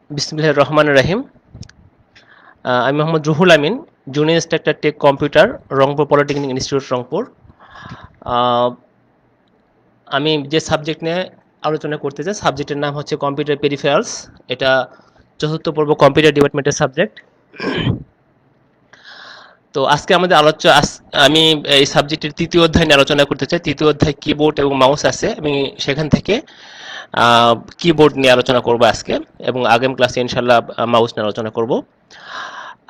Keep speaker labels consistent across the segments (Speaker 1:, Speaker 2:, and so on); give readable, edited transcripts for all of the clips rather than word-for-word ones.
Speaker 1: বিসমিল্লাহির রহমানির রহিম। আমি Mohammad Ruhul Amin, junior instructor tech computer, Rangpur polytechnic institute, Rangpur. আহ, আমি যে সাবজেক্ট নিয়ে আলোচনা করতে চাই, সাবজেক্টের নাম হচ্ছে কম্পিউটার পেরিফেরালস। এটা চতুর্থ পর্ব কম্পিউটার ডিপার্টমেন্টের সাবজেক্ট। তো আজকে আমাদের আমি এই সাবজেক্টের তৃতীয় অধ্যায় নিয়ে আলোচনা করতে চাই। তৃতীয় অধ্যায় কিবোর্ড এবং মাউস আছে, আমি সেখান থেকে কিবোর্ড নিয়ে আলোচনা করব আজকে, এবং আগামী ক্লাসে ইনশাল্লাহ মাউস নিয়ে আলোচনা করব।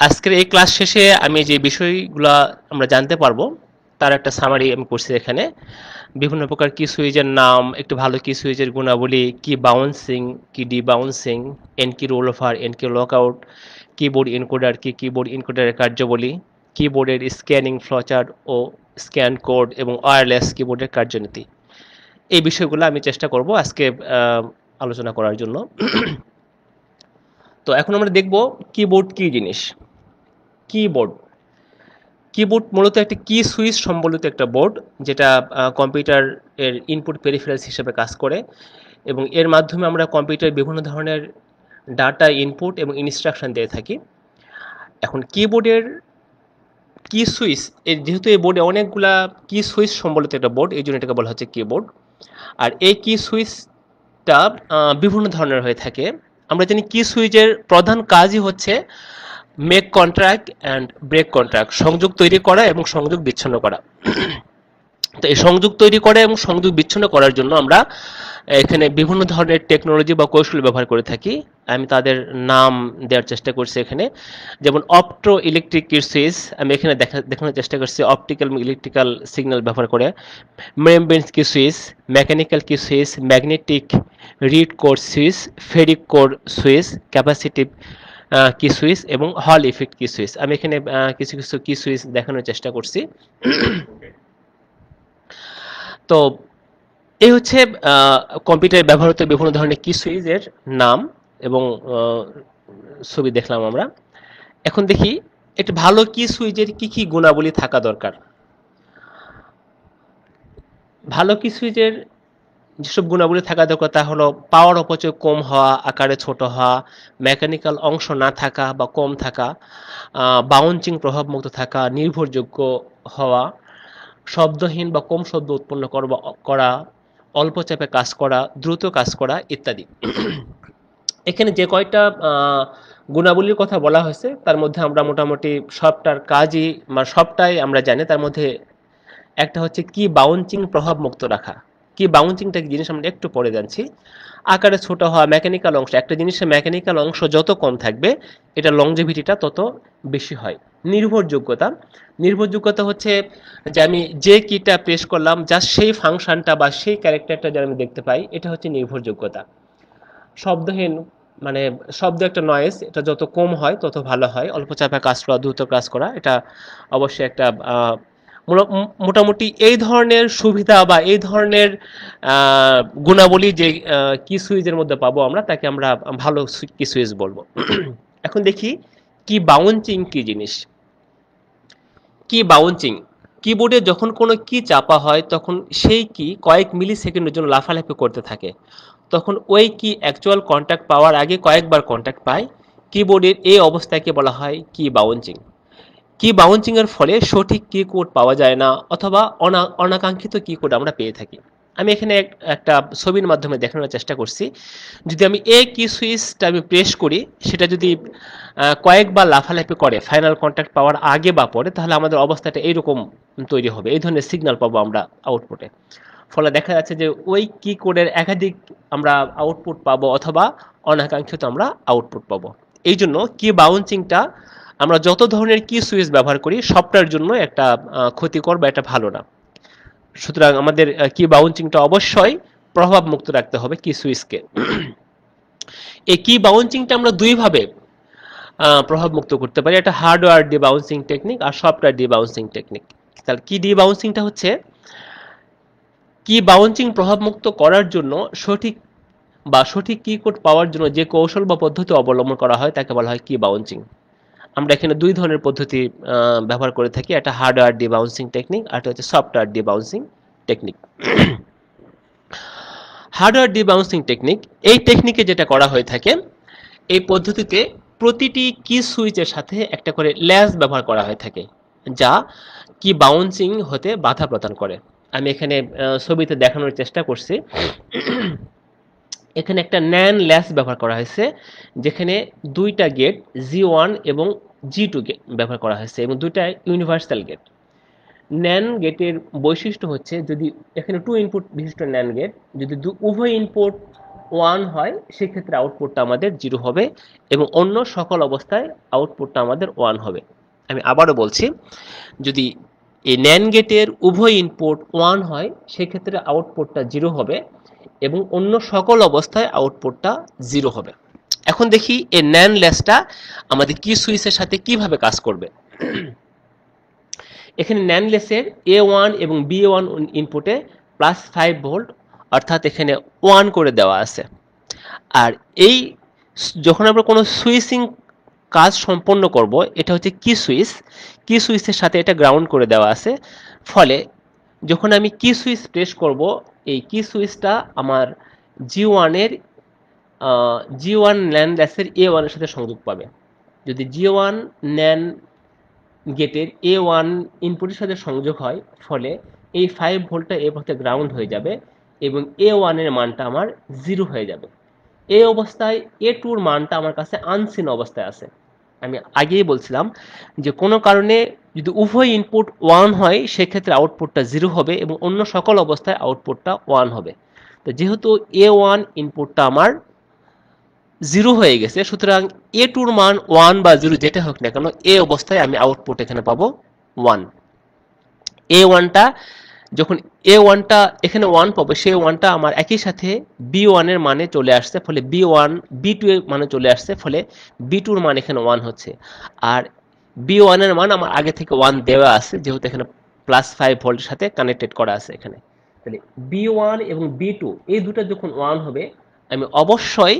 Speaker 1: আজকের এই ক্লাস শেষে আমি যে বিষয়গুলো আমরা জানতে পারবো তার একটা সামারি আমি করছি এখানে। বিভিন্ন প্রকার কি সুইচের নাম, একটু ভালো কি সুইচের গুণাবলী, কি বাউন্সিং, কি ডি বাউন্সিং, এন কি রোল ওভার, এন কি লকআউট, কিবোর্ড এনকোডার কি, কিবোর্ড এনকোডারের কার্যাবলী, কিবোর্ডের স্ক্যানিং ফ্লোচার্ট ও স্ক্যান কোড, এবং ওয়্যারলেস কিবোর্ডের কার্যনীতি। এই বিষয়গুলো আমি চেষ্টা করব আজকে আলোচনা করার জন্য। তো এখন আমরা দেখব কিবোর্ড কি জিনিস। কিবোর্ড কিবোর্ড মূলত একটা কি সুইচ সম্বলিত একটা বোর্ড, যেটা কম্পিউটার এর ইনপুট পেরিফেরালস হিসেবে কাজ করে, এবং এর মাধ্যমে আমরা কম্পিউটারে বিভিন্ন ধরনের ডাটা ইনপুট এবং ইনস্ট্রাকশন দিয়ে থাকি। এখন কিবোর্ডের কি সুইচ, যেহেতু এই বোর্ডে অনেকগুলা কি সুইচ সম্বলিত একটা বোর্ড, এই জন্য এটাকে বলা হচ্ছে কিবোর্ড। আর এই কি সুইচটা বিভিন্ন ধরনের হয়ে থাকে। আমরা জানি কি সুইচের প্রধান কাজই হচ্ছে make contract and break contract, সংযোগ তৈরি করা এবং সংযোগ বিচ্ছিন্ন করা। তো এই সংযোগ তৈরি করা এবং সংযোগ বিচ্ছিন্ন করার জন্য আমরা এখানে বিভিন্ন ধরনের টেকনোলজি বা কৌশল ব্যবহার করে থাকি। আমি তাদের নাম দেওয়ার চেষ্টা করছি এখানে। যেমন অপটো ইলেকট্রিক কি সুইচ, আমি এখানে দেখানোর চেষ্টা করছি অপটিক্যাল এবং ইলেকট্রিক্যাল সিগন্যাল ব্যবহার করে। মেমব্রেন কি সুইচ, মেকানিক্যাল কি switch, magnetic read core switch, ferric core switch, capacitive কি সুইচ এবং হল ইফেক্ট কি সুইচ। আমি এখানে কিছু কিছু কি সুইচ দেখানোর চেষ্টা করছি। তো এই হচ্ছে কম্পিউটারে ব্যবহৃত বিভিন্ন ধরনের কি সুইচের নাম এবং ছবি দেখলাম আমরা। এখন দেখি একটা ভালো কি সুইচের কি কি গুণাবলী থাকা দরকার। ভালো কি সুইচের যেসব গুণাবলী থাকা দরকার তা হলো পাওয়ার অপচয় কম হওয়া, আকারে ছোট হওয়া, মেকানিক্যাল অংশ না থাকা বা কম থাকা, বাউন্সিং প্রভাবমুক্ত থাকা, নির্ভরযোগ্য হওয়া, শব্দহীন বা কম শব্দ উৎপন্ন করা, অল্প চাপে কাজ করা, দ্রুত কাজ করা ইত্যাদি। এখানে যে কয়টা গুণাবলীর কথা বলা হয়েছে তার মধ্যে আমরা মোটামুটি সবটার কাজই সবটাই আমরা জানি। তার মধ্যে একটা হচ্ছে কি বাউন্সিং প্রভাব মুক্ত রাখা। কি বাউন্সিংটা কি জিনিস আমরা একটু পরে জানছি। আকারে ছোট হওয়া, মেকানিক্যাল অংশ, একটা জিনিসের মেকানিক্যাল অংশ যত কম থাকবে এটা লংজিভিটিটা তত বেশি হয়। নির্ভরযোগ্যতা, নির্ভরযোগ্যতা হচ্ছে যে আমি যে কিটা প্রেস করলাম জাস্ট সেই ফাংশনটা বা সেই ক্যারেক্টারটা যেন আমি দেখতে পাই, এটা হচ্ছে নির্ভরযোগ্যতা। শব্দহীন, মানে শব্দ একটা নয়েজ, এটা যত কম হয় তত ভালো হয়। অল্প চাপে কাজ করা, দ্রুত কাজ করা, এটা অবশ্যই একটা মোটামুটি এই ধরনের সুবিধা বা এই ধরনের গুণাবলী যে কি সুইচের মধ্যে পাবো আমরা, তাকে আমরা ভালো কি সুইচ বলবো। এখন দেখি কি বাউন্সিং কি জিনিস। কি বাউন্সিং, কিবোর্ডে যখন কোনো কি চাপা হয় তখন সেই কি কয়েক মিলি সেকেন্ডের জন্য লাফালাফি করতে থাকে। তখন ওই কি অ্যাকচুয়াল কন্ট্যাক্ট পাওয়ার আগে কয়েকবার কন্ট্যাক্ট পায়। কিবোর্ডের এই অবস্থাকে বলা হয় কি বাউন্সিং। কি বাউন্সিং এর ফলে সঠিক কি কোড পাওয়া যায় না, অথবা অনাকাঙ্ক্ষিত কি কোড আমরা পেয়ে থাকি। আমি এখানে একটা ছবির মাধ্যমে দেখানোর চেষ্টা করছি। যদি আমি এই কি সুইচটা আমি প্রেস করি, সেটা যদি কয়েকবার লাফালাফি করে ফাইনাল কন্ট্যাক্ট পাওয়ার আগে বা পরে, তাহলে আমাদের অবস্থাটা এইরকম তৈরি হবে, এই ধরনের সিগন্যাল পাবো আমরা আউটপুটে। ফলে দেখা যাচ্ছে যে ওই কি কোডের একাধিক আমরা আউটপুট পাবো, অথবা অনাকাঙ্ক্ষিত আমরা আউটপুট পাবো। এই জন্য কি বাউন্সিংটা আমরা যত ধরনের কি সুইচ ব্যবহার করি সবটার জন্য একটা ক্ষতিকর বা একটা ভালো না। সুতরাং আমাদের কি বাউন্সিংটা অবশ্যই প্রভাব মুক্ত রাখতে হবে কি সুইচকে। এই কি বাউন্সিংটা আমরা দুই ভাবে প্রভাব মুক্ত করতে পারি, একটা হার্ডওয়্যার ডি বাউন্সিং টেকনিক আর সফটওয়্যার ডি বাউন্সিং টেকনিক। তাহলে কি ডি বাউন্সিংটা হচ্ছে কি বাউন্সিং প্রভাব মুক্ত করার জন্য সঠিক কি কোড পাওয়ার জন্য যে কৌশল বা পদ্ধতি অবলম্বন করা হয় তাকে বলা হয় কি বাউন্সিং। আমরা এখানে দুই ধরনের পদ্ধতি ব্যবহার করে থাকি, একটা হার্ডওয়্যার ডি বাউন্সিং টেকনিক আর একটা হচ্ছে software D bouncing technique. Hardware D bouncing technique, এই টেকনিকে যেটা করা হয়ে থাকে, এই পদ্ধতিতে প্রতিটি কি সুইচের সাথে একটা করে ল্যাচ ব্যবহার করা হয়ে থাকে, যা কি বাউন্সিং হতে বাধা প্রদান করে। আমি এখানে ছবিতে দেখানোর চেষ্টা করছি। এখানে একটা ন্যান ল্যাচ ব্যবহার করা হয়েছে, যেখানে দুইটা গেট G1 এবং G2 ব্যবহার করা হয়েছে এবং দুইটা ইউনিভার্সাল গেট। ন্যান গেটের বৈশিষ্ট্য হচ্ছে, যদি এখানে 2 ইনপুট বিশিষ্ট ন্যান গেট, যদি উভয় ইনপুট 1 হয় সেক্ষেত্রে আউটপুটটা আমাদের 0 হবে এবং অন্য সকল অবস্থায় আউটপুটটা আমাদের 1 হবে। আমি আবারও বলছি, যদি এই ন্যান গেটের উভয় ইনপুট 1 হয় সেক্ষেত্রে আউটপুটটা 0 হবে এবং অন্য সকল অবস্থায় আউটপুটটা 0 হবে। এখন দেখি এই ন্যান ল্যাচটা আমাদের কি সুইচের সাথে কিভাবে কাজ করবে। এখানে ন্যান ল্যাচের A1 এবং B1 ইনপুটে +5 ভোল্ট, অর্থাৎ এখানে 1 করে দেওয়া আছে। আর এই যখন আমরা কোনো সুইচিং কাজ সম্পন্ন করব, এটা হচ্ছে কি সুইচের সাথে এটা গ্রাউন্ড করে দেওয়া আছে। ফলে যখন আমি কি সুইচ প্রেস করব, এই কি সুইচটা আমার G1 ন্যান ল্যাচের A1 এর সাথে সংযোগ পাবে। যদি G1 ন্যান গেটের A1 ইনপুটের সাথে সংযোগ হয়, ফলে এই 5 ভোল্টটা এই পথে গ্রাউন্ড হয়ে যাবে এবং A1 এর মানটা আমার 0 হয়ে যাবে। এই অবস্থায় A2 এর মানটা আমার কাছে আনসিন অবস্থায় আছে। আমি আগেই বলছিলাম যে কোনো কারণে যদি উভয় ইনপুট 1 হয় সেক্ষেত্রে আউটপুটটা 0 হবে এবং অন্য সকল অবস্থায় আউটপুটটা 1 হবে। তো যেহেতু A1 ইনপুটটা আমার 0 হয়ে গেছে, সুতরাং A2 এর মান 1 বা 0 যেটা হোক না কেন, এই অবস্থায় আমি আউটপুট এখানে পাবো 1। A1টা যখন A1টা এখানে 1 পাবো, সেই 1টা আমার একই সাথে B1 এর মানে চলে আসছে, ফলে B2 এর মানে চলে আসছে, ফলে B2 এর মান এখানে 1 হচ্ছে। আর B1 এর মান আমার আগে থেকে 1 দেওয়া আছে, যেহেতু এখানে +5 ভোল্টের সাথে কানেক্টেড করা আছে এখানে। তাহলে B1 এবং B2 এই দুটো যখন 1 হবে, আমি অবশ্যই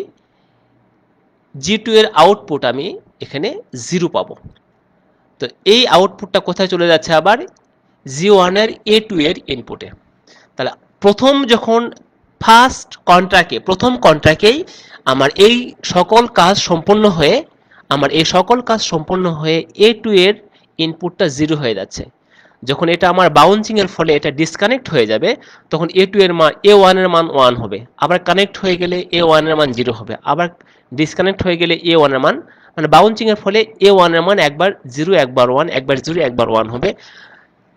Speaker 1: G2 এর আউটপুট আমি এখানে 0 পাবো। তো এই আউটপুটটা কোথায় চলে যাচ্ছে? আবার G1 এর A2 এর ইনপুটে। তাহলে প্রথম কন্ট্রাক্টেই আমার এই সকল কাজ সম্পন্ন হয়ে A2 এর ইনপুটটা 0 হয়ে যাচ্ছে। যখন এটা আমার বাউন্সিং এর ফলে এটা ডিসকানেক্ট হয়ে যাবে, তখন A2 এর মান A1 এর মান 1 হবে। আবার কানেক্ট হয়ে গেলে A1 এর মান 0 হবে। আবার ডিসকানেক্ট হয়ে গেলে A1 এর মান, মানে বাউন্সিং এর ফলে A1 এর মান একবার 0 একবার 1, একবার 0 একবার 1 হবে।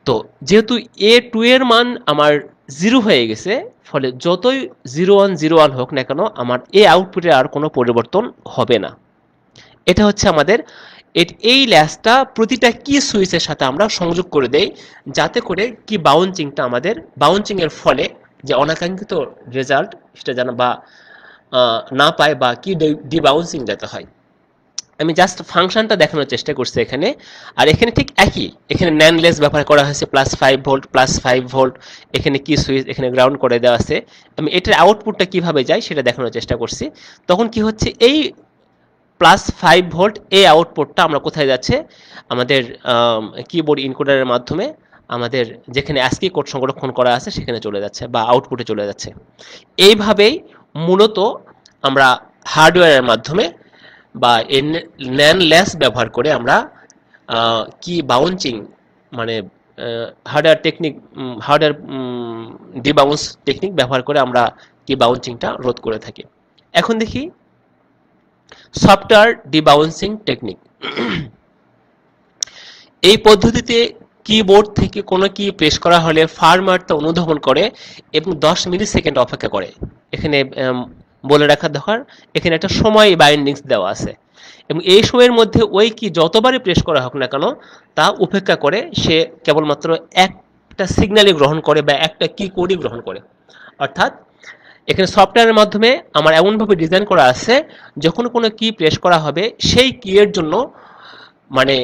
Speaker 1: তো যেহেতু A2 এর মান আমার 0 হয়ে গেছে, ফলে যতই 0101 হোক না কেন, আমার এই আউটপুটে আর কোনো পরিবর্তন হবে না। এটা হচ্ছে আমাদের এই ল্যাচটা প্রতিটা কি সুইচের সাথে আমরা সংযোগ করে দেই, যাতে করে কি বাউন্সিংটা আমাদের বাউন্সিং এর ফলে যে অনাকাঙ্ক্ষিত রেজাল্ট সেটা যেন বা না পায় বা কি ডিবাউন্সিং যাতে হয়। আমি জাস্ট ফাংশনটা দেখানোর চেষ্টা করছি এখানে। আর এখানে ঠিক একই, এখানে ন্যান ল্যাচ ব্যবহার করা হয়েছে +5 ভোল্ট +5 ভোল্ট, এখানে কি সুইচ এখানে গ্রাউন্ড করে দেওয়া আছে। আমি এটার আউটপুটটা কিভাবে যায় সেটা দেখানোর চেষ্টা করছি। তখন কি হচ্ছে, এই +5 ভোল্ট এই আউটপুটটা আমরা কোথায় যাচ্ছে, আমাদের কিবোর্ড ইনকোডারের মাধ্যমে আমাদের যেখানে ASCII কোড সংরক্ষণ করা আছে সেখানে চলে যাচ্ছে বা আউটপুটে চলে যাচ্ছে। এইভাবেই মূলত আমরা হার্ডওয়্যারের মাধ্যমে বা ন্যান ল্যাচ ব্যবহার করে আমরা কি বাউন্সিং, মানে হার্ডওয়্যার ডিবাউন্স টেকনিক ব্যবহার করে আমরা কি বাউন্সিংটা রোধ করে থাকি। এখন দেখি সফটওয়্যার ডিবাউন্সিং টেকনিক। এই পদ্ধতিতে কিবোর্ড থেকে কোনো কি প্রেস করা হলে ফার্মওয়্যার তা অনুধাবন করে এবং 10 মিলি সেকেন্ড অপেক্ষা করে। এখানে বলে রাখা দরকার, এখানে একটা সময় বাইন্ডিংস দেওয়া আছে এবং এই সময়ের মধ্যে ওই কি যতবারই প্রেস করা হোক না কেন তা উপেক্ষা করে, সে কেবলমাত্র একটা সিগন্যালই গ্রহণ করে বা একটা কি কোডই গ্রহণ করে। অর্থাৎ এখানে সফটওয়্যারের মাধ্যমে আমার এমনভাবে ডিজাইন করা আছে, যখন কোনো কি প্রেস করা হবে সেই কি এর জন্য, মানে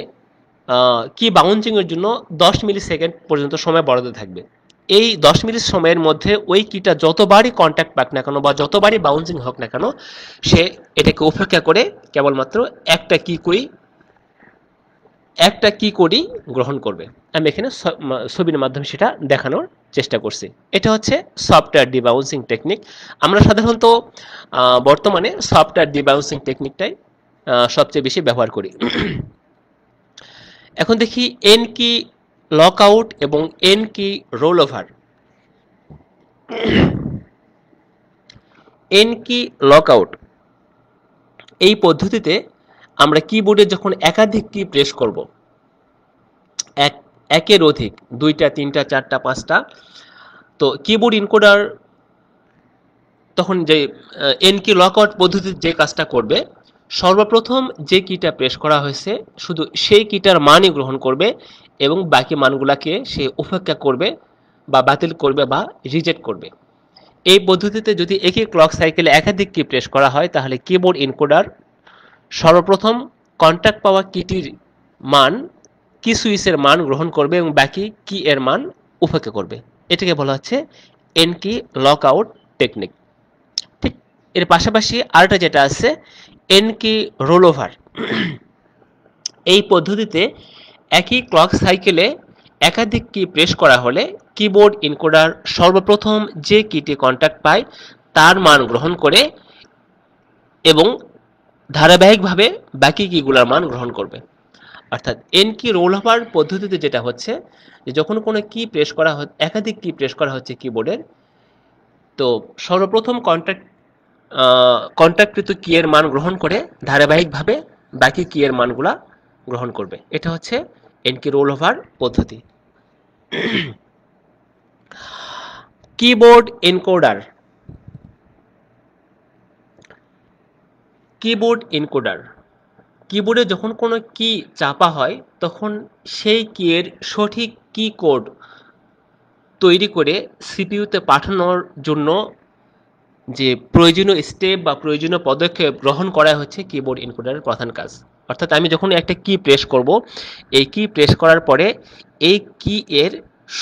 Speaker 1: কি বাউন্সিং এর জন্য 10 মিলি সেকেন্ড পর্যন্ত সময় বরাদ্দ থাকবে। এই 10 মিনিট সময়ের মধ্যে ওই কিটা যতবারই কন্ট্যাক্ট পাক না কেন বা যতবারই বাউন্সিং হোক না কেন, সে এটাকে উপেক্ষা করে কেবলমাত্র একটা কি কোডই গ্রহণ করবে। আমি এখানে ছবির মাধ্যমে সেটা দেখানোর চেষ্টা করছি। এটা হচ্ছে সফটওয়্যার ডিবাউন্সিং টেকনিক। আমরা সাধারণত বর্তমানে সফটওয়্যার ডিবাউন্সিং টেকনিকটাই সবচেয়ে বেশি ব্যবহার করি। এখন দেখি এন কি লক আউট এবং এন কি রোল ওভার। এন কি লক আউট এই পদ্ধতিতে আমরা কিবোর্ডে যখন একাধিক কি প্রেস করব, একের অধিক 2টা 3টা 4টা 5টা, তো কিবোর্ড ইনকোডার তখন যে এন কি লক আউট পদ্ধতিতে যে কাজটা করবে, সর্বপ্রথম যে কিটা প্রেস করা হয়েছে শুধু সেই কিটার মানই গ্রহণ করবে এবং বাকি মানগুলাকে সে উপেক্ষা করবে বা বাতিল করবে বা রিজেক্ট করবে। এই পদ্ধতিতে যদি একই ক্লক সাইকেলে একাধিক কি প্রেস করা হয় তাহলে কিবোর্ড ইনকোডার সর্বপ্রথম কন্ট্যাক্ট পাওয়া কিটির মান, কি সুইচের মান গ্রহণ করবে এবং বাকি কি এর মান উপেক্ষা করবে। এটাকে বলা হচ্ছে এন কি লক আউট টেকনিক। ঠিক এর পাশাপাশি আরেকটা যেটা আছে এন কি রোল ওভার। এই পদ্ধতিতে একই ক্লক সাইকেলে একাধিক কি প্রেস করা হলে কিবোর্ড ইনকোডার সর্বপ্রথম যে কিটি কন্ট্যাক্ট পায় তার মান গ্রহণ করে এবং ধারাবাহিকভাবে বাকি কিগুলোর মান গ্রহণ করবে। অর্থাৎ এন কি রোল ওভার পদ্ধতিতে যেটা হচ্ছে যে যখন কোনো কি প্রেস করা একাধিক কি প্রেস করা হচ্ছে কিবোর্ডের, তো সর্বপ্রথম কন্ট্যাক্টকৃত কি এর মান গ্রহণ করে ধারাবাহিকভাবে বাকি কি এর মানগুলা গ্রহণ করবে। এটা হচ্ছে এন কি রোল ওভার পদ্ধতি। Keyboard encoder. কিবোর্ড এনকোডার কিবোর্ডে যখন কোনো কি চাপা হয় তখন সেই কি এর সঠিক কি কোড তৈরি করে সিপিইউতে পাঠানোর জন্য যে প্রয়োজনীয় স্টেপ বা প্রয়োজনীয় পদক্ষেপ গ্রহণ করা হচ্ছে কিবোর্ড এনকোডারের প্রধান কাজ। অর্থাৎ আমি যখন একটা কি প্রেস করব, এই কি প্রেস করার পরে এই কি এর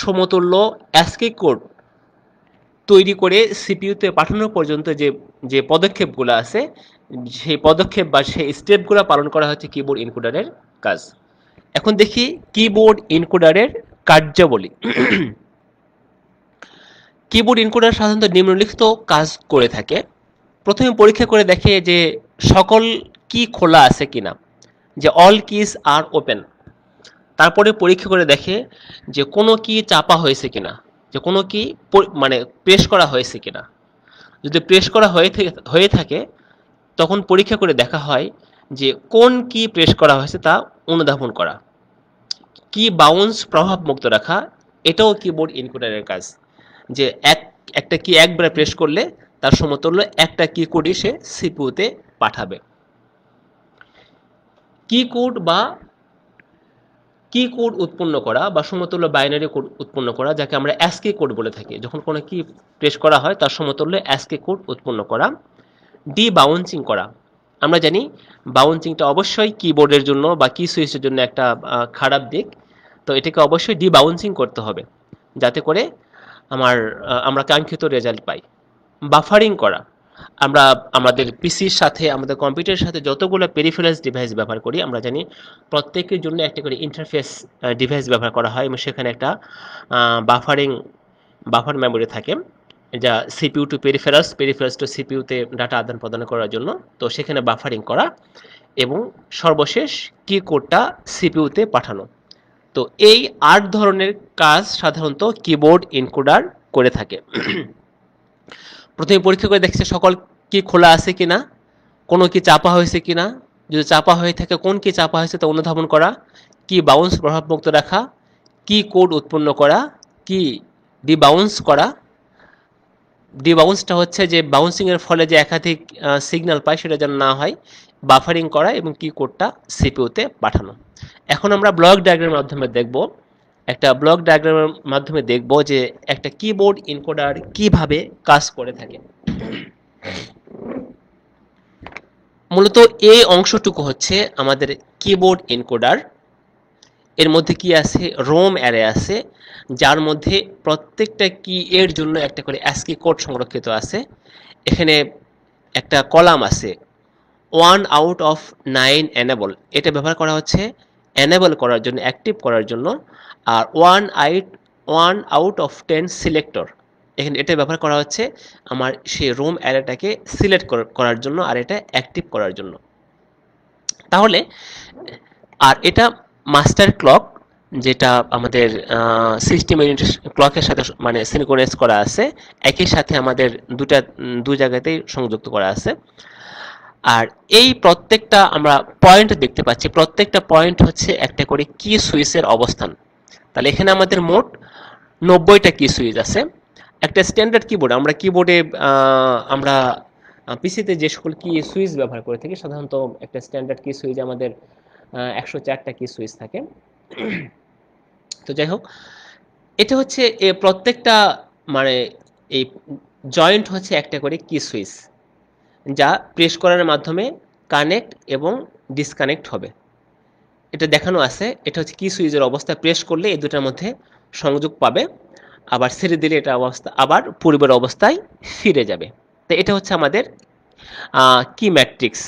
Speaker 1: সমতুল্য অ্যাসকি কোড তৈরি করে সিপিইউতে পাঠানো পর্যন্ত যে যে পদক্ষেপগুলো আছে, সেই পদক্ষেপ বা সেই স্টেপগুলো পালন করা হচ্ছে কিবোর্ড এনকোডারের কাজ। এখন দেখি কিবোর্ড এনকোডারের কার্যাবলী। কিবোর্ড এনকোডার সাধারণত নিম্নলিখিত কাজ করে থাকে। প্রথমে পরীক্ষা করে দেখে যে সকল কি খোলা আছে কিনা, যে অল কিজ আর ওপেন। তারপরে পরীক্ষা করে দেখে যে কোনো কি চাপা হয়েছে কিনা, যে কোনো কি মানে প্রেস করা হয়েছে কিনা। যদি প্রেস করা হয়ে থাকে তখন পরীক্ষা করে দেখা হয় যে কোন কি প্রেস করা হয়েছে তা অনুধাবন করা। কি বাউন্স প্রভাব মুক্ত রাখা, এটাও কিবোর্ড এনকোডারের কাজ। যে একটা কি একবার প্রেস করলে তার সমতুল্য একটা কি কোডই সে সিপিইউতে পাঠাবে। কি কোড বা কি কোড উৎপন্ন করা বা সমতুল্য বাইনারি কোড উৎপন্ন করা, যাকে আমরা অ্যাসকি কোড বলে থাকি। যখন কোনো কি প্রেস করা হয় তার সমতুল্য অ্যাসকি কোড উৎপন্ন করা। ডি বাউন্সিং করা। আমরা জানি বাউন্সিংটা অবশ্যই কিবোর্ডের জন্য বা কি সুইচের জন্য একটা খারাপ দিক, তো এটাকে অবশ্যই ডি বাউন্সিং করতে হবে যাতে করে আমরা কাঙ্ক্ষিত রেজাল্ট পাই। বাফারিং করা। আমরা আমাদের পিসির সাথে, আমাদের কম্পিউটারের সাথে যতগুলো পেরিফেরালস ডিভাইস ব্যবহার করি, আমরা জানি প্রত্যেকের জন্য একটা করে ইন্টারফেস ডিভাইস ব্যবহার করা হয় এবং সেখানে একটা বাফার মেমোরি থাকে যা সিপিইউ টু পেরিফেরালস টু সিপিইউতে ডাটা আদান প্রদান করার জন্য। তো সেখানে বাফারিং করা এবং সর্বশেষ কি কোডটা সিপিইউতে পাঠানো। তো এই 8 ধরনের কাজ সাধারণত কিবোর্ড এনকোডার করে থাকে। প্রথমে পরীক্ষা করে দেখছে সকল কি খোলা আছে কিনা, কোনো কি চাপা হয়েছে কিনা, যদি চাপা হয়ে থাকে কোন কি চাপা হয়েছে তা অনুধাবন করা, কি বাউন্স প্রভাবমুক্ত রাখা, কি কোড উৎপন্ন করা, কি ডিবাউন্স করা। ডিবাউন্সটা হচ্ছে যে বাউন্সিং এর ফলে যে একাধিক সিগন্যাল পায় সেটা যেন না হয়, বাফারিং করা এবং কি কোডটা সিপিইউতে পাঠানো। এখন আমরা ব্লক ডায়াগ্রামের মাধ্যমে দেখব, যে একটা কিবোর্ড এনকোডার কিভাবে কাজ করে থাকে। মূলত এই অংশটুকু হচ্ছে আমাদের কিবোর্ড এনকোডার। এর মধ্যে কি আছে, রোম অ্যারে আছে যার মধ্যে প্রত্যেকটা কি এর জন্য একটা করে অ্যাসকি কোড সংরক্ষিত আছে। এখানে একটা কলাম আছে 1 আউট অফ 9 এনেবল, এটা ব্যবহার করা হচ্ছে এনেবল করার জন্য, অ্যাক্টিভ করার জন্য। আর 1/10 সিলেক্টর। এখানে এটা ব্যবহার করা হচ্ছে আমার সেই রোম অ্যারেটাকে সিলেক্ট করার জন্য আর এটা অ্যাক্টিভ করার জন্য। তাহলে আর এটা মাস্টার ক্লক, যেটা আমাদের সিস্টেম ইউনিট ক্লকের সাথে মানে সিনক্রোনাইজ করা আছে, একই সাথে আমাদের দুই জায়গাতেই সংযুক্ত করা আছে। আর এই প্রত্যেকটা আমরা পয়েন্ট দেখতে পাচ্ছি, প্রত্যেকটা পয়েন্ট হচ্ছে একটা করে কি সুইচের অবস্থান। তাহলে এখানে আমাদের মোট 90টা কি সুইচ আছে। একটা স্ট্যান্ডার্ড কিবোর্ড, আমরা কিবোর্ডে আমরা পিসিতে যে সকল কি সুইচ ব্যবহার করে থাকি, সাধারণত একটা স্ট্যান্ডার্ড কি সুইচ আমাদের 104টা কি সুইচ থাকে। তো যাই হোক, এটা হচ্ছে প্রত্যেকটা মানে এই জয়েন্ট হচ্ছে একটা করে কি সুইচ, যা প্রেস করার মাধ্যমে কানেক্ট এবং ডিসকানেক্ট হবে। এটা দেখানো আছে, এটা হচ্ছে কি সুইচের অবস্থা, প্রেস করলে এই দুটার মধ্যে সংযোগ পাবে, আবার ছেড়ে দিলে এটা অবস্থা আবার পূর্বের অবস্থায় ফিরে যাবে। তো এটা হচ্ছে আমাদের কি ম্যাট্রিক্স,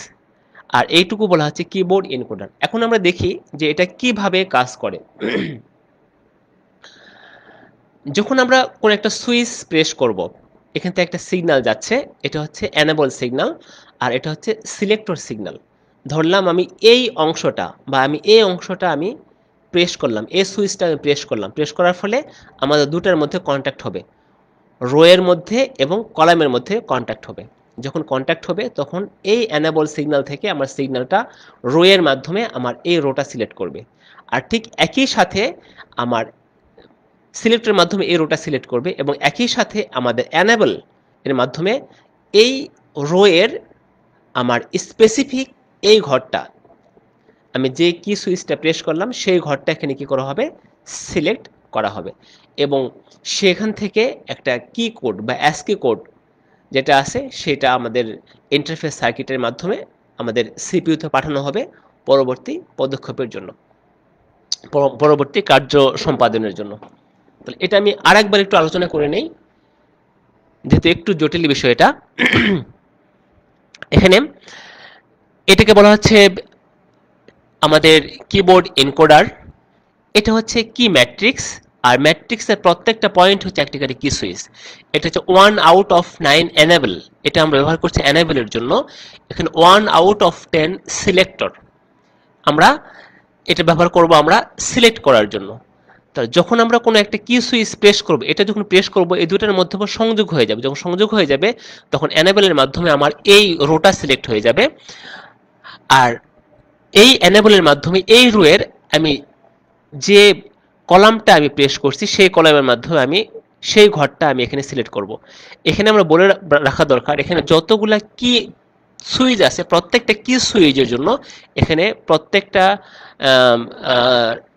Speaker 1: আর এইটুকু বলা হচ্ছে কিবোর্ড এনকোডার। এখন আমরা দেখি যে এটা কিভাবে কাজ করে। যখন আমরা কোনো একটা সুইচ প্রেস করব, এখান থেকে একটা সিগন্যাল যাচ্ছে, এটা হচ্ছে এনেবল সিগন্যাল আর এটা হচ্ছে সিলেক্টর সিগন্যাল। ধরলাম আমি এই অংশটা আমি প্রেস করলাম, এই সুইচটা আমি প্রেস করলাম, প্রেস করার ফলে আমাদের দুটার মধ্যে কন্ট্যাক্ট হবে, রোয়ের মধ্যে এবং কলামের মধ্যে কন্ট্যাক্ট হবে। যখন কন্ট্যাক্ট হবে তখন এই এনেবল সিগন্যাল থেকে আমার সিগন্যালটা রোয়ের মাধ্যমে আমার এই রোটা সিলেক্ট করবে, আর ঠিক একই সাথে আমার সিলেক্টের মাধ্যমে এই রোটা সিলেক্ট করবে এবং একই সাথে আমাদের এনেবল এর মাধ্যমে এই রোয়ের আমার স্পেসিফিক এই ঘরটা, আমি যে কি সুইচটা প্রেস করলাম সেই ঘরটা এখানে কি করা হবে, সিলেক্ট করা হবে, এবং সেখান থেকে একটা কি কোড বা অ্যাসকি কোড যেটা আছে সেটা আমাদের ইন্টারফেস সার্কিটের মাধ্যমে আমাদের সিপিইউতে পাঠানো হবে পরবর্তী পদক্ষেপের জন্য, পরবর্তী কার্য সম্পাদনের জন্য। তাহলে এটা আমি আরেকবার একটু আলোচনা করে নেই, যেহেতু একটু জটিল বিষয় এটা। এখানে এটাকে বলা হচ্ছে আমাদের কিবোর্ড এনকোডার, এটা হচ্ছে কি ম্যাট্রিক্স, আর ম্যাট্রিক্সের প্রত্যেকটা পয়েন্ট হচ্ছে একটি করে কি সুইচ। এটা হচ্ছে 1/9 এনেবল, এটা আমরা ব্যবহার করছি এনেবলের জন্য। এখানে 1/10 সিলেক্টর, আমরা এটা ব্যবহার করব আমরা সিলেক্ট করার জন্য। তাহলে যখন আমরা কোনো একটা কি সুইচ প্রেস করব, এটা যখন প্রেস করব এই দুটার মধ্যে সংযোগ হয়ে যাবে, যখন সংযোগ হয়ে যাবে তখন এনেবলের মাধ্যমে আমার এই রোটা সিলেক্ট হয়ে যাবে, আর এই এনেবলের মাধ্যমে এই রোয়ের আমি যে কলামটা আমি প্রেস করছি সেই কলামের মাধ্যমে আমি সেই ঘরটা আমি এখানে সিলেক্ট করব। এখানে আমরা বলে রাখা দরকার, এখানে যতগুলা কি সুইচ আছে প্রত্যেকটা কি সুইচের জন্য এখানে প্রত্যেকটা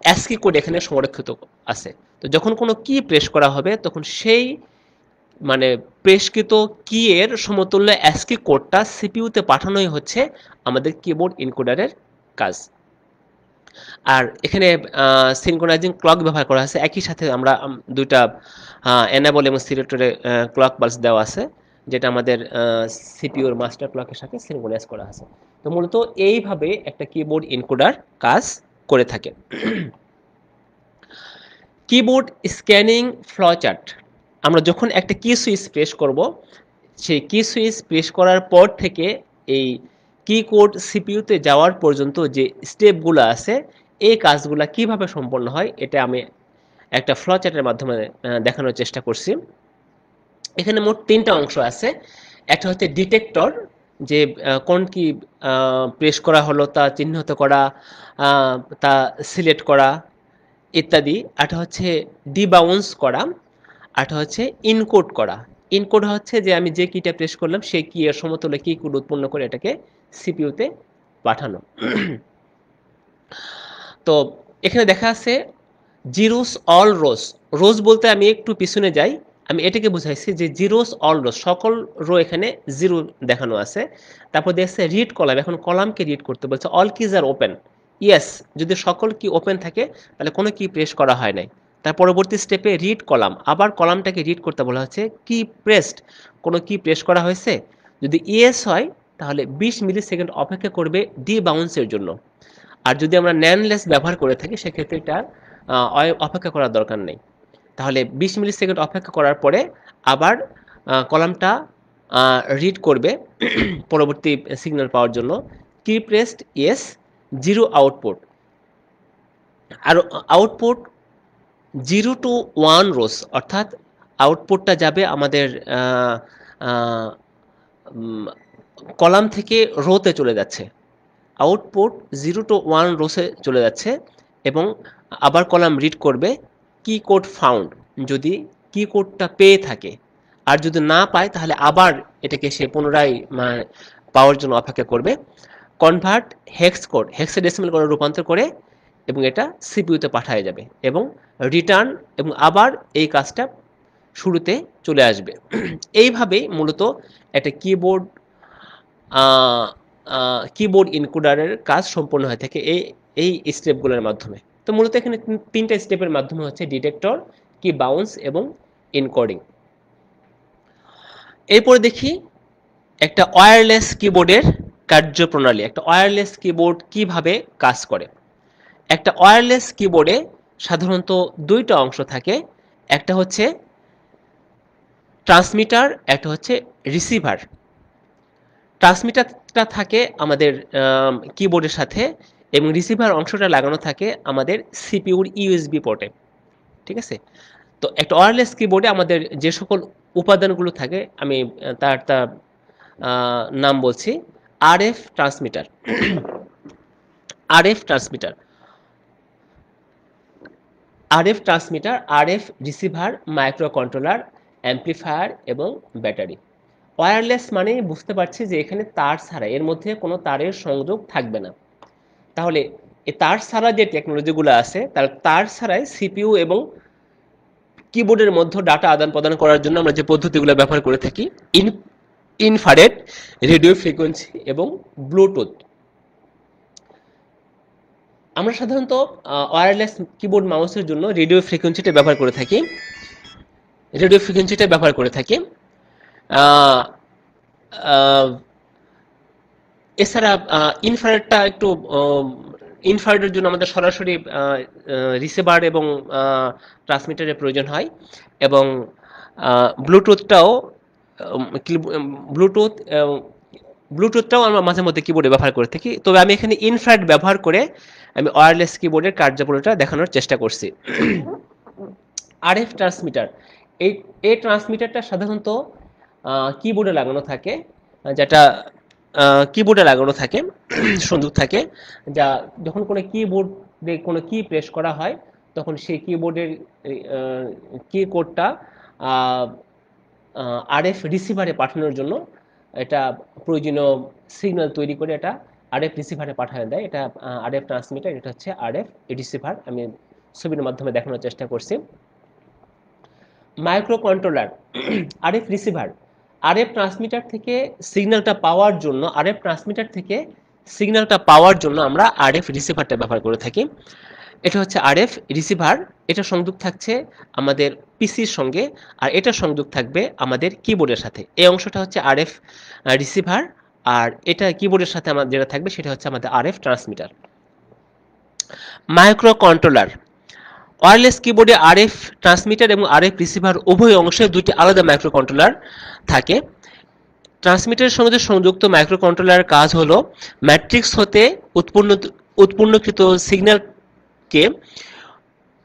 Speaker 1: অ্যাসকি কোড এখানে সংরক্ষিত আছে। তো যখন কোনো কি প্রেস করা হবে তখন সেই মানে প্রেসকৃত কি এর সমতুল্য অ্যাসকি কোডটা সিপিইউতে পাঠানোই হচ্ছে আমাদের কিবোর্ড এনকোডারের কাজ। আর এখানে সিনক্রোনাইজিং ক্লক ব্যবহার করা আছে, একই সাথে আমরা দুইটা এনেবল এবং সিলেক্টরে ক্লক পালস দেওয়া আছে, যেটা আমাদের সিপিইউর মাস্টার ক্লকের সাথে সিনক্রোনাইজ করা আছে। তো মূলত এইভাবে একটা কিবোর্ড এনকোডার কাজ করে থাকে। কিবোর্ড স্ক্যানিং ফ্লোচার্ট, আমরা যখন একটা কি সুইচ প্রেস করব, সেই কি সুইচ প্রেস করার পর থেকে এই কি কোড সিপিইউতে যাওয়ার পর্যন্ত যে স্টেপগুলো আছে এই কাজগুলো কিভাবে সম্পন্ন হয় এটা আমি একটা ফ্লোচার্টের মাধ্যমে দেখানোর চেষ্টা করছি। এখানে মোট 3টা অংশ আছে। একটা হচ্ছে ডিটেক্টর, যে কোন কি প্রেস করা হলো তা চিহ্নিত করা, তা সিলেক্ট করা ইত্যাদি। আরটা হচ্ছে ডিবাউন্স করা, আরটা হচ্ছে ইনকোড করা। ইনকোড হচ্ছে যে আমি যে কিটা প্রেস করলাম সেই কি এর সমতুল্য কি কোড উৎপন্ন করে এটাকে সিপিইউতে পাঠানো। তো এখানে দেখা আছে জিরোস অল রোস, রোজ বলতে আমি একটু পিছনে যাই, আমি এটাকে বুঝাইছি যে জিরোস অল রোজ, সকল রো এখানে জিরো দেখানো আছে। তারপর দেখছে রিড কলাম, এখন কলামকে রিড করতে বলছে, অল কিজ আর ওপেন, ইয়েস, যদি সকল কি ওপেন থাকে তাহলে কোনো কি প্রেস করা হয় নাই। তার পরবর্তী স্টেপে রিড কলাম, আবার কলামটাকে রিড করতে বলা হচ্ছে, কি প্রেসড, কোনো কি প্রেস করা হয়েছে, যদি ইয়েস হয় তাহলে 20 মিলি সেকেন্ড অপেক্ষা করবে ডি বাউন্সের জন্য, আর যদি আমরা ন্যানলেস ব্যবহার করে থাকি সেক্ষেত্রে এটা অপেক্ষা করার দরকার নেই। তাহলে 20 মিলি সেকেন্ড অপেক্ষা করার পরে আবার কলামটা রিড করবে পরবর্তী সিগন্যাল পাওয়ার জন্য। Key pressed yes, 0 output. আর আউটপুট 0 to 1 রোস, অর্থাৎ আউটপুটটা যাবে আমাদের কলাম থেকে রোতে চলে যাচ্ছে। আউটপুট 0 to 1 রোসে চলে যাচ্ছে এবং আবার কলাম রিড করবে কি কোড ফাউন্ড, যদি কি কোডটা পেয়ে থাকে। আর যদি না পায় তাহলে আবার এটাকে সে পুনরায় পাওয়ার জন্য অপেক্ষা করবে। কনভার্ট হেক্স কোড, হেক্সাডেসিমাল কোডে রূপান্তর করে এবং এটা সিপিইউতে পাঠায় যাবে এবং রিটার্ন, এবং আবার এই কাজটা শুরুতে চলে আসবে। এইভাবেই মূলত একটা কিবোর্ড ইনকোডারের কাজ সম্পন্ন হয়ে থাকে এই এই স্টেপগুলোর মাধ্যমে। তো মূলত এখানে তিনটা স্টেপের মাধ্যমে হচ্ছে ডিটেক্টর, কি বাউন্স এবং এনকোডিং। এরপরে দেখি একটা ওয়্যারলেস কিবোর্ডের কার্যপ্রণালী। একটা ওয়্যারলেস কিবোর্ড কিভাবে কাজ করে। একটা ওয়্যারলেস কিবোর্ডে সাধারণত দুইটা অংশ থাকে, একটা হচ্ছে ট্রান্সমিটার, একটা হচ্ছে রিসিভার। ট্রান্সমিটারটা থাকে আমাদের কিবোর্ডের সাথে এবং রিসিভার অংশটা লাগানো থাকে আমাদের সিপিইউর ইউএসবি পোর্টে। ঠিক আছে? তো একটা ওয়্যারলেস কিবোর্ডে আমাদের যে সকল উপাদানগুলো থাকে আমি তার তার নাম বলছি। RF transmitter, RF transmitter, RF transmitter, RF receiver, micro controller, amplifier এবং ব্যাটারি। ওয়্যারলেস মানে বুঝতে পারছি যে এখানে তার ছাড়া, এর মধ্যে কোনো তারের সংযোগ থাকবে না। তাহলে এই তার ছাড়া যে টেকনোলজিগুলো আছে, তার তার ছাড়াই সিপিইউ এবং কিবোর্ডের মধ্যে ডাটা আদান প্রদান করার জন্য আমরা যে পদ্ধতিগুলো ব্যবহার করে থাকি, ইনফ্রারেড, রেডিও ফ্রিকোয়েন্সি এবং ব্লুটুথ। আমরা সাধারণত ওয়্যারলেস কিবোর্ড মাউসের জন্য রেডিও ফ্রিকোয়েন্সিটা ব্যবহার করে থাকি, রেডিও ফ্রিকোয়েন্সিটা ব্যবহার করে থাকি। আহ, আহ, এছাড়া ইনফ্রারেডটা একটু, ইনফ্রারেডের জন্য আমাদের সরাসরি রিসিভার এবং ট্রান্সমিটারের প্রয়োজন হয় এবং ব্লুটুথটাও, ব্লুটুথ ব্লুটুথটাও আমরা মাঝে মধ্যে কিবোর্ডে ব্যবহার করে থাকি। তবে আমি এখানে ইনফ্রারেড ব্যবহার করে আমি ওয়্যারলেস কিবোর্ডের কার্যপরিতা দেখানোর চেষ্টা করছি। আরএফ ট্রান্সমিটার, এই এই ট্রান্সমিটারটা সাধারণত কিবোর্ডে লাগানো থাকে, যেটা কিবোর্ডে লাগানো থাকে, সংযোগ থাকে, যা যখন কোনো কিবোর্ডে কোনো কি প্রেস করা হয় তখন সেই কিবোর্ডের কি কোডটা আরএফ রিসিভারে পাঠানোর জন্য এটা প্রয়োজনীয় সিগন্যাল তৈরি করে এটা আরএফ রিসিভারে পাঠিয়ে দেয়। এটা আরএফ ট্রান্সমিটার, এটা হচ্ছে আরএফ রিসিভার। আমি ছবির মাধ্যমে দেখানোর চেষ্টা করছি। Micro controller, RF receiver, RF transmitter থেকে সিগন্যালটা পাওয়ার জন্য, আরএফ ট্রান্সমিটার থেকে সিগন্যালটা পাওয়ার জন্য আমরা আরএফ রিসিভারটা ব্যবহার করে থাকি। এটা হচ্ছে আরএফ রিসিভার, এটা সংযোগ থাকছে আমাদের পিসির সঙ্গে আর এটা সংযোগ থাকবে আমাদের কিবোর্ডের সাথে। এই অংশটা হচ্ছে আরএফ রিসিভার আর এটা কিবোর্ডের সাথে আমাদের যেটা থাকবে সেটা হচ্ছে আমাদের RF transmitter. Micro controller, wireless কিবোর্ডে আরএফ ট্রান্সমিটার এবং আরএফ রিসিভার উভয় অংশে দুটি আলাদা মাইক্রো কন্ট্রোলার থাকে। ট্রান্সমিটারের সঙ্গে সংযুক্ত মাইক্রো কন্ট্রোলারের কাজ হলো ম্যাট্রিক্স হতে উৎপন্নকৃত সিগন্যালকে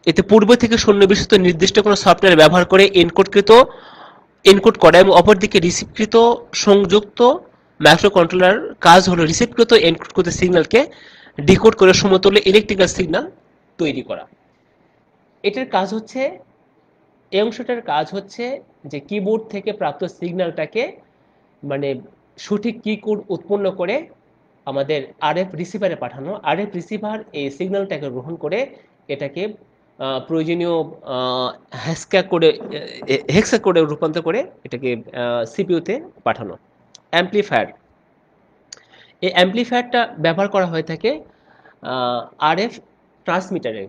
Speaker 1: এতে পূর্ব থেকে সন্নিবেশিত নির্দিষ্ট কোনো সফটওয়্যার ব্যবহার করে এনকোড করা এবং অপরদিকে রিসিভকৃত সংযুক্ত মাইক্রো কন্ট্রোলার কাজ হলো রিসিভকৃত এনকোডকৃত সিগন্যালকে ডিকোড করে সমতুল্য ইলেকট্রিক্যাল সিগন্যাল তৈরি করা। এটার কাজ হচ্ছে, এই অংশটার কাজ হচ্ছে যে কিবোর্ড থেকে প্রাপ্ত সিগন্যালটাকে মানে সঠিক কি কোড উৎপন্ন করে আমাদের আরএফ রিসিভারে পাঠানো। আরএফ রিসিভার এই সিগন্যালটাকে গ্রহণ করে এটাকে প্রয়োজনীয় হেক্সা কোডে রূপান্তর করে এটাকে সিপিইউতে পাঠানো। অ্যাম্প্লিফায়ার, এই অ্যাম্প্লিফায়ারটা ব্যবহার করা হয়ে থাকে আরএফ ট্রান্সমিটারে,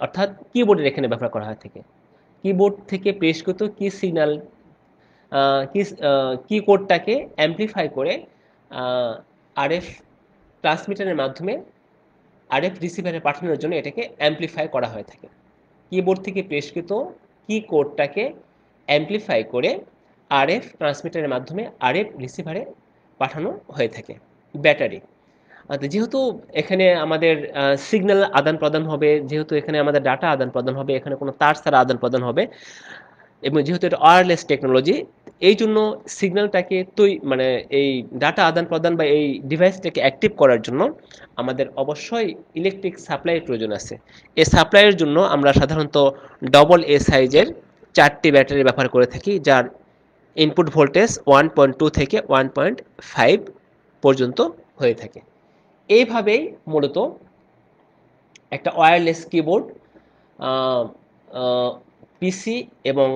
Speaker 1: অর্থাৎ কিবোর্ডের এখানে ব্যবহার করা হয়ে থাকে। কিবোর্ড থেকে পেশকৃত কি সিগন্যাল কি কোডটাকে অ্যাম্প্লিফাই করে আরএফ ট্রান্সমিটারের মাধ্যমে আরএফ রিসিভারে পাঠানোর জন্য এটাকে অ্যাম্প্লিফাই করা হয়ে থাকে। কিবোর্ড থেকে পেশকৃত কি কোডটাকে অ্যামপ্লিফাই করে আরএফ ট্রান্সমিটারের মাধ্যমে আরএফ রিসিভারে পাঠানো হয়ে থাকে। ব্যাটারি, যেহেতু এখানে আমাদের সিগন্যাল আদান প্রদান হবে, যেহেতু এখানে আমাদের ডাটা আদান প্রদান হবে, এখানে কোনো তার ছাড়া আদান প্রদান হবে, এবং যেহেতু এটা ওয়্যারলেস টেকনোলজি, এই জন্য সিগন্যালটাকে মানে এই ডাটা আদান প্রদান বা এই ডিভাইসটাকে অ্যাক্টিভ করার জন্য আমাদের অবশ্যই ইলেকট্রিক সাপ্লাইয়ের প্রয়োজন আছে। এই সাপ্লাইয়ের জন্য আমরা সাধারণত ডবল এ সাইজের 4টি ব্যাটারি ব্যবহার করে থাকি, যার ইনপুট ভোল্টেজ 1.2 থেকে 1.5 পর্যন্ত হয়ে থাকে। এইভাবেই মূলত একটা ওয়্যারলেস কিবোর্ড পিসি এবং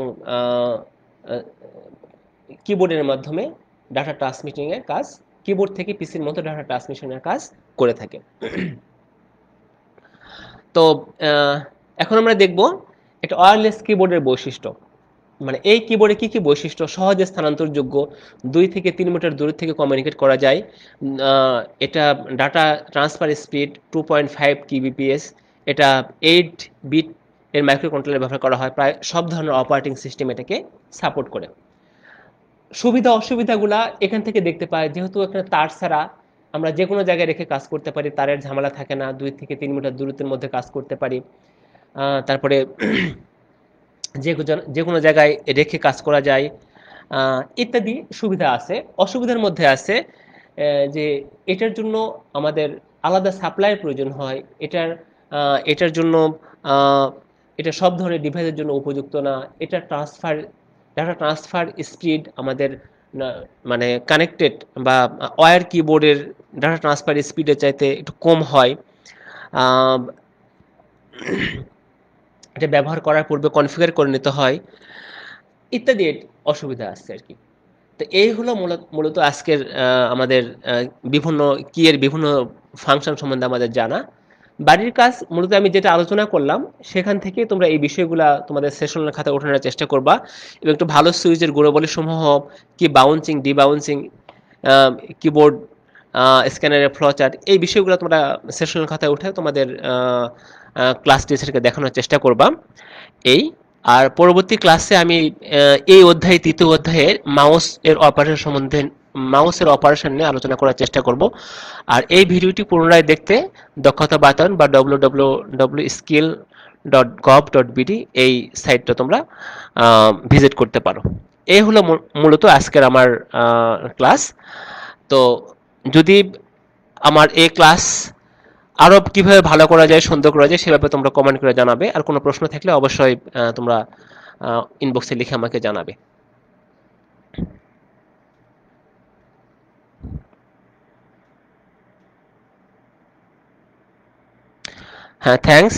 Speaker 1: কিবোর্ডের মাধ্যমে ডাটা ট্রান্সমিটিংয়ের কাজ, কিবোর্ড থেকে পিসির মতো ডাটা ট্রান্সমিশনের কাজ করে থাকে। তো এখন আমরা দেখব একটা ওয়্যারলেস কিবোর্ডের বৈশিষ্ট্য, মানে এই কিবোর্ডে কি কি বৈশিষ্ট্য। সহজে স্থানান্তরযোগ্য, 2 থেকে 3 মিটার দূর থেকে কমিউনিকেট করা যায়, এটা ডাটা ট্রান্সফার স্পিড 2.5 kbps, এটা 8 বিট এর মাইক্রো কন্ট্রোলার ব্যবহার করা হয়, প্রায় সব ধরনের অপারেটিং সিস্টেম এটাকে সাপোর্ট করে। সুবিধা অসুবিধাগুলা এখান থেকে দেখতে পাই, যেহেতু এখানে তার ছাড়া আমরা যে কোনো জায়গায় রেখে কাজ করতে পারি, তারের ঝামেলা থাকে না, 2 থেকে 3 মিটার দূরত্বের মধ্যে কাজ করতে পারি। তারপরে যে কোনো জায়গায় রেখে কাজ করা যায়, ইত্যাদি সুবিধা আছে। অসুবিধার মধ্যে আছে যে এটার জন্য আমাদের আলাদা সাপ্লাইয়ের প্রয়োজন হয়, এটার জন্য এটা সব ধরনের ডিভাইসের জন্য উপযুক্ত না, এটা ডাটা ট্রান্সফার স্পিড আমাদের মানে কানেক্টেড বা ওয়্যার কিবোর্ডের ডাটা ট্রান্সফার স্পিডের চাইতে একটু কম হয়। এটা ব্যবহার করার পূর্বে কনফিগার করে নিতে হয়, ইত্যাদি অসুবিধা আছে আর কি। তো এই হলো মূলত আজকের আমাদের বিভিন্ন কিয়ের বিভিন্ন ফাংশন সম্বন্ধে আমাদের জানা। বাড়ির কাজ মূলত আমি যেটা আলোচনা করলাম সেখান থেকে তোমরা এই বিষয়গুলা তোমাদের সেশনের খাতায় ওঠানোর চেষ্টা করবা, এবং একটু ভালো সুইচের গুণাবলী সমূহ, কি বাউন্সিং ডিবাউন্সিং, কিবোর্ড স্ক্যানারের ফ্লো চার্ট, এই বিষয়গুলো তোমরা সেশনের খাতায় উঠে তোমাদের ক্লাস টিচারকে দেখানোর চেষ্টা করবা। এই আর পরবর্তী ক্লাসে আমি এই অধ্যায়, তৃতীয় অধ্যায়ের মাউসের অপারেশন নিয়ে আলোচনা করার চেষ্টা করব। আর এই ভিডিওটি পুনরায় দেখতে দক্ষতা বাতায়ন বা www.skill.gov.bd এই সাইটটা তোমরা ভিজিট করতে পারো। এই হলো মূলত আজকের আমার ক্লাস। তো যদি আমার এই ক্লাস আরো কিভাবে ভালো করা যায়, সুন্দর করা যায়, সেভাবে তোমরা কমেন্ট করে জানাবে। আর কোনো প্রশ্ন থাকলে অবশ্যই তোমরা ইনবক্সে লিখে আমাকে জানাবে। হ্যাঁ, থ্যাঙ্কস।